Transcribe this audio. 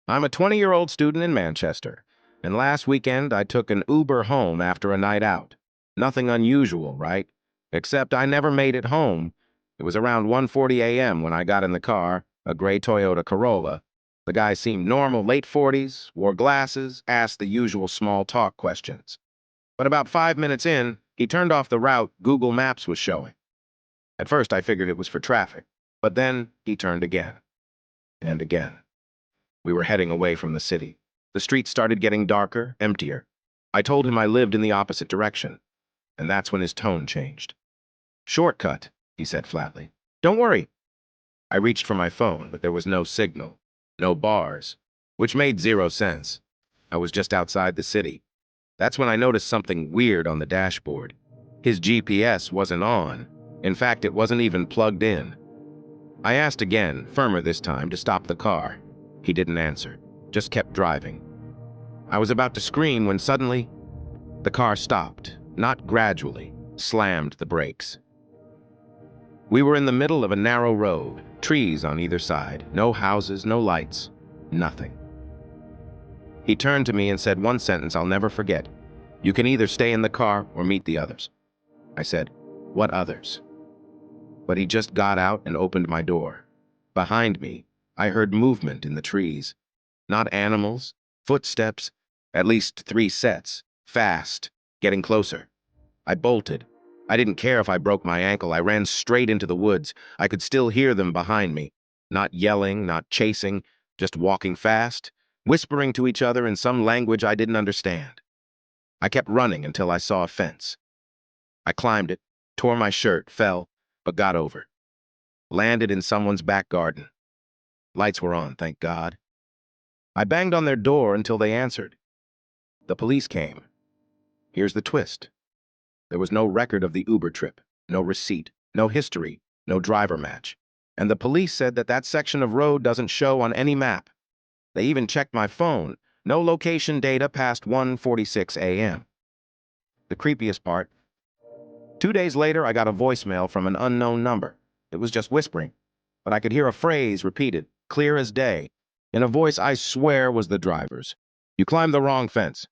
I'm a 20-year-old student in Manchester, and last weekend I took an Uber home after a night out. Nothing unusual, right? Except I never made it home. It was around 1:40 a.m. when I got in the car, a gray Toyota Corolla. The guy seemed normal, late 40s, wore glasses, asked the usual small talk questions. But about 5 minutes in, he turned off the route Google Maps was showing. At first I figured it was for traffic, but then he turned again and again. We were heading away from the city. The streets started getting darker, emptier. I told him I lived in the opposite direction, and that's when his tone changed. "Shortcut," he said flatly. "Don't worry." I reached for my phone, but there was no signal, no bars, which made zero sense. I was just outside the city. That's when I noticed something weird on the dashboard. His GPS wasn't on. In fact, it wasn't even plugged in. I asked again, firmer this time, to stop the car. He didn't answer, just kept driving. I was about to scream when suddenly, the car stopped, not gradually, slammed the brakes. We were in the middle of a narrow road, trees on either side, no houses, no lights, nothing. He turned to me and said one sentence I'll never forget. "You can either stay in the car or meet the others." I said, "What others?" But he just got out and opened my door. Behind me, I heard movement in the trees. Not animals, footsteps, at least 3 sets, fast, getting closer. I bolted. I didn't care if I broke my ankle. I ran straight into the woods. I could still hear them behind me. Not yelling, not chasing, just walking fast, whispering to each other in some language I didn't understand. I kept running until I saw a fence. I climbed it, tore my shirt, fell, but got over. Landed in someone's back garden. Lights were on, thank God. I banged on their door until they answered. The police came. Here's the twist. There was no record of the Uber trip, no receipt, no history, no driver match. And the police said that that section of road doesn't show on any map. They even checked my phone. No location data past 1:46 a.m. The creepiest part, 2 days later, I got a voicemail from an unknown number. It was just whispering, but I could hear a phrase repeated, clear as day, in a voice I swear was the driver's. "You climbed the wrong fence."